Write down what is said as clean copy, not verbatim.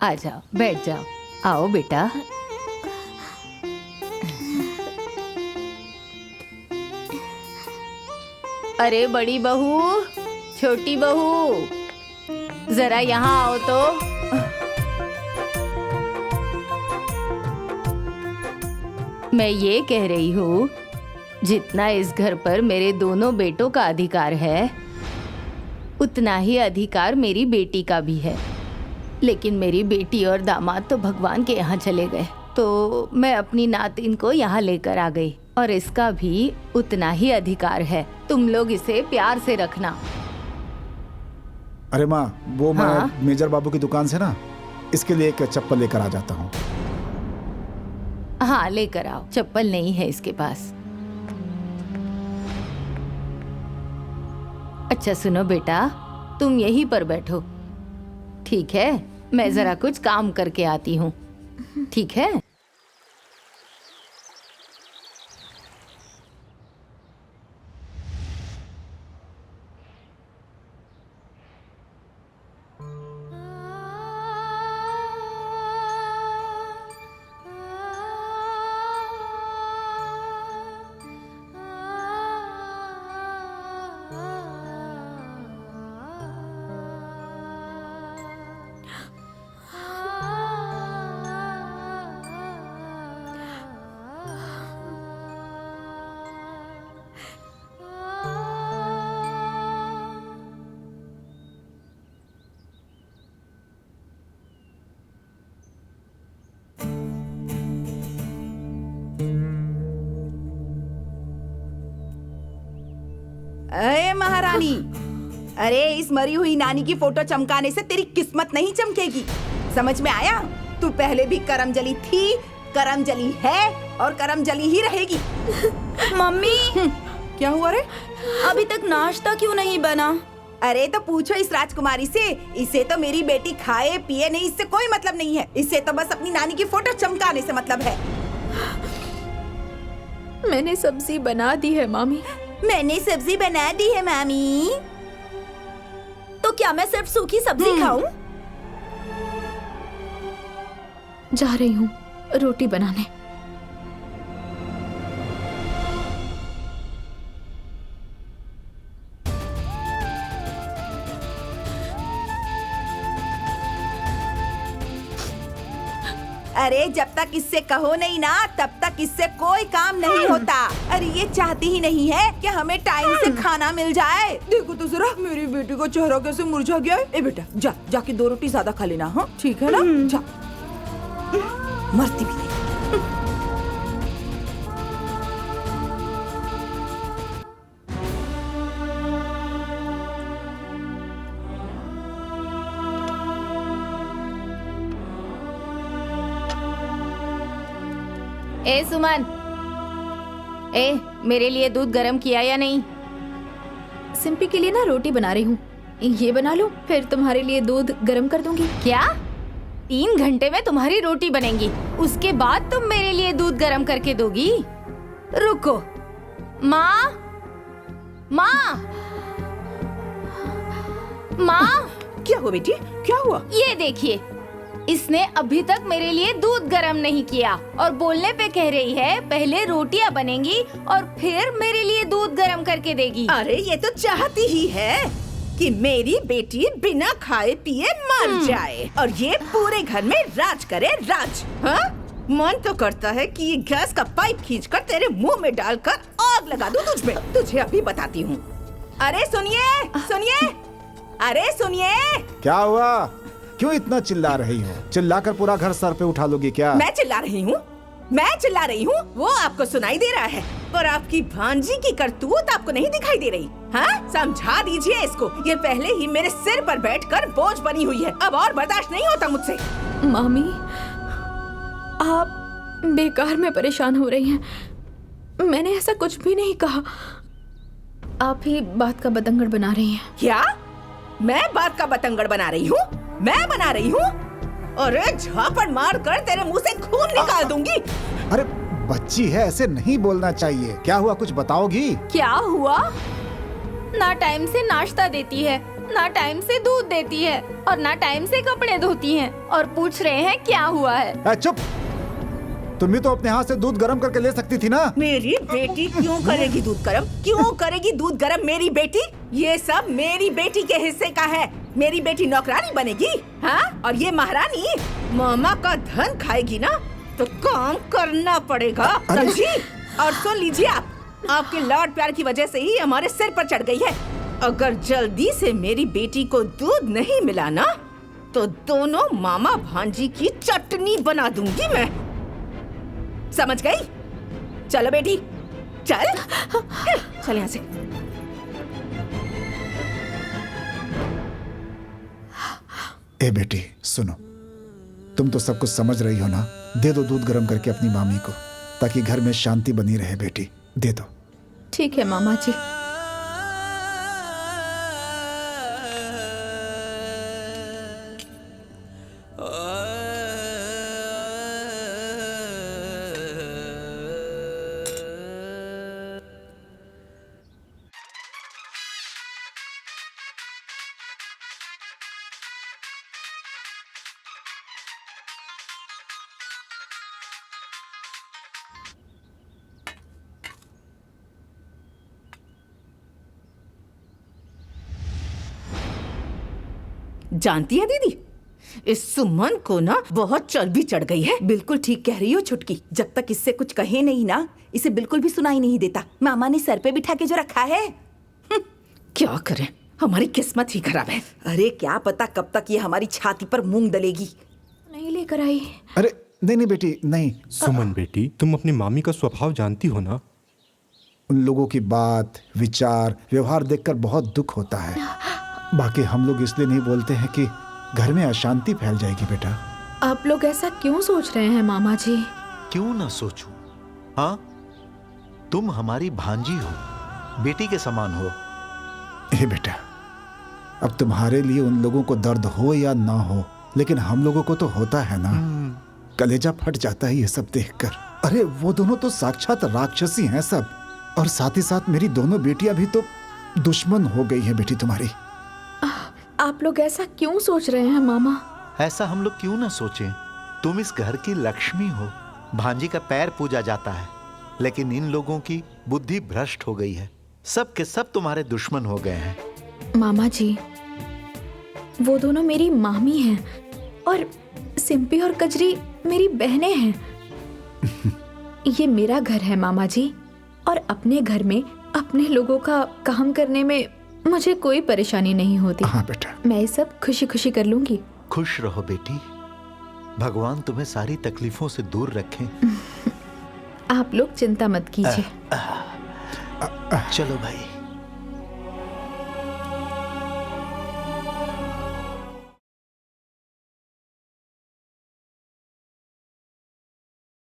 आ जाओ, बैठ जाओ। आओ बेटा। अरे बड़ी बहू, छोटी बहू, जरा यहाँ आओ तो। मैं ये कह रही हूँ, जितना इस घर पर मेरे दोनों बेटों का अधिकार है, उतना ही अधिकार मेरी बेटी का भी है। लेकिन मेरी बेटी और दामाद तो भगवान के यहाँ चले गए, तो मैं अपनी नातिन को यहाँ लेकर आ गई, और इसका भी उतना ही अधिकार है। तुम लोग इसे प्यार से रखना। अरे माँ, वो मैं हाँ? मेजर बाबू की दुकान से ना इसके लिए एक चप्पल लेकर आ जाता हूँ। हाँ, लेकर आओ। चप्पल नहीं है इसके पास। अच्छा सुनो बेटा, तुम यहीं पर बैठो, ठीक है? मैं जरा कुछ काम करके आती हूँ, ठीक है? अरे महारानी, अरे इस मरी हुई नानी की फोटो चमकाने से तेरी किस्मत नहीं चमकेगी, समझ में आया? तू पहले भी करमजली थी, करमजली है और करमजली ही रहेगी। मम्मी, क्या हुआ रे? अभी तक नाश्ता क्यों नहीं बना? अरे तो पूछो इस राजकुमारी से। इसे तो मेरी बेटी खाए पिए नहीं, इससे कोई मतलब नहीं है। इसे तो बस अपनी नानी की फोटो चमकाने से मतलब है। मैंने सब्जी बना दी है मामी। मैंने सब्जी बना दी है मामी। तो क्या मैं सिर्फ सूखी सब्जी खाऊं? जा रही हूँ रोटी बनाने। अरे जब तक इससे कहो नहीं ना, तब तक इससे कोई काम नहीं होता। अरे ये चाहती ही नहीं है कि हमें टाइम से खाना मिल जाए। देखो तो जरा मेरी बेटी का चेहरा कैसे मुरझा गया है। ए बेटा, जा जाके 2 रोटी ज्यादा खा लेना, हाँ ठीक है ना? जा, मरती भी नहीं। ए सुमन, ए मेरे लिए दूध गरम किया या नहीं? सिंपी के लिए ना रोटी बना रही हूँ, ये बना लो, फिर तुम्हारे लिए दूध गरम कर दूंगी। क्या 3 घंटे में तुम्हारी रोटी बनेगी, उसके बाद तुम मेरे लिए दूध गरम करके दोगी? रुको, माँ, माँ, माँ। क्या हुआ बेटी, क्या हुआ? ये देखिए, इसने अभी तक मेरे लिए दूध गरम नहीं किया और बोलने पे कह रही है पहले रोटियां बनेंगी और फिर मेरे लिए दूध गरम करके देगी। अरे ये तो चाहती ही है कि मेरी बेटी बिना खाए पिए मर जाए और ये पूरे घर में राज करे, राज। हाँ? मन तो करता है कि ये गैस का पाइप खींचकर तेरे मुंह में डालकर आग लगा दूं तुझ में। तुझे अभी बताती हूँ। अरे सुनिए, सुनिए, अरे सुनिए। क्या हुआ? क्यों इतना चिल्ला रही हो? चिल्लाकर पूरा घर सर पे उठा लोगी क्या? मैं चिल्ला रही हूँ, मैं चिल्ला रही हूँ, वो आपको सुनाई दे रहा है, पर आपकी भांजी की करतूत आपको नहीं दिखाई दे रही। हाँ, समझा दीजिए इसको, ये पहले ही मेरे सिर पर बैठकर बोझ बनी हुई है, अब और बर्दाश्त नहीं होता मुझसे। मामी, आप बेकार में परेशान हो रही हैं। मैंने ऐसा कुछ भी नहीं कहा, आप ही बात का बतंगड़ बना रही हैं। क्या? मैं बात का बतंगड़ बना रही हूँ? मैं बना रही हूँ? अरे झापड़ मार कर तेरे मुंह से खून निकाल दूंगी। अरे बच्ची है, ऐसे नहीं बोलना चाहिए। क्या हुआ, कुछ बताओगी? क्या हुआ? ना टाइम से नाश्ता देती है, ना टाइम से दूध देती है और ना टाइम से कपड़े धोती हैं और पूछ रहे हैं क्या हुआ है। चुप। तुम भी तो अपने हाथ से दूध गर्म करके ले सकती थी ना। मेरी बेटी क्यों करेगी दूध गरम? क्यों करेगी दूध गरम मेरी बेटी? ये सब मेरी बेटी के हिस्से का है। मेरी बेटी नौकरानी बनेगी, हाँ? और ये महारानी मामा का धन खाएगी ना, तो काम करना पड़ेगा, समझी? और सुन लीजिए आपके लाड प्यार की वजह से ही हमारे सिर पर चढ़ गई है। अगर जल्दी से मेरी बेटी को दूध नहीं मिला ना, तो दोनों मामा भांजी की चटनी बना दूंगी मैं। समझ गई? चलो बेटी, चल चल यहाँ से। ए बेटी सुनो, तुम तो सब कुछ समझ रही हो ना। दे दो दूध गर्म करके अपनी मामी को, ताकि घर में शांति बनी रहे। बेटी दे दो। ठीक है मामा जी। जानती है दीदी, इस सुमन को ना बहुत चर्बी चढ़ गई है। बिल्कुल ठीक कह रही हो छुटकी। जब तक इससे कुछ कहे नहीं ना, इसे बिल्कुल भी सुनाई नहीं देता। मामा ने सर पे बिठा के जो रखा है। क्या करें, हमारी किस्मत ही खराब है। अरे क्या पता कब तक ये हमारी छाती पर मूंग दलेगी। नहीं लेकर आई। अरे नहीं नहीं बेटी नहीं। सुमन बेटी, तुम अपनी मामी का स्वभाव जानती हो ना। उन लोगों की बात, विचार, व्यवहार देखकर बहुत दुख होता है। बाकी हम लोग इसलिए नहीं बोलते हैं कि घर में अशांति फैल जाएगी। बेटा आप लोग ऐसा क्यों सोच रहे हैं मामा जी? क्यों ना सोचूं? हाँ, तुम हमारी भांजी हो, बेटी के समान हो। ए बेटा, अब तुम्हारे लिए उन लोगों को दर्द हो या ना हो, लेकिन हम लोगों को तो होता है ना। कलेजा फट जाता है ये सब देखकर। अरे वो दोनों तो साक्षात राक्षसी हैं सब। और साथ ही साथ मेरी दोनों बेटियां भी तो दुश्मन हो गई हैं बेटी तुम्हारी। आप लोग ऐसा क्यों सोच रहे हैं मामा? ऐसा हम लोग क्यों ना सोचें? तुम इस घर की लक्ष्मी हो, भांजी का पैर पूजा जाता है। लेकिन इन लोगों की बुद्धि भ्रष्ट हो गई है। सब के सब तुम्हारे दुश्मन हो गए हैं। मामा जी, वो दोनों मेरी मामी हैं और सिंपी और कजरी मेरी बहनें हैं। ये मेरा घर है मामा जी, और अपने घर में अपने लोगों का काम करने में मुझे कोई परेशानी नहीं होती। हाँ बेटा, मैं सब खुशी खुशी कर लूंगी। खुश रहो बेटी, भगवान तुम्हें सारी तकलीफों से दूर रखें। आप लोग चिंता मत कीजिए। चलो भाई।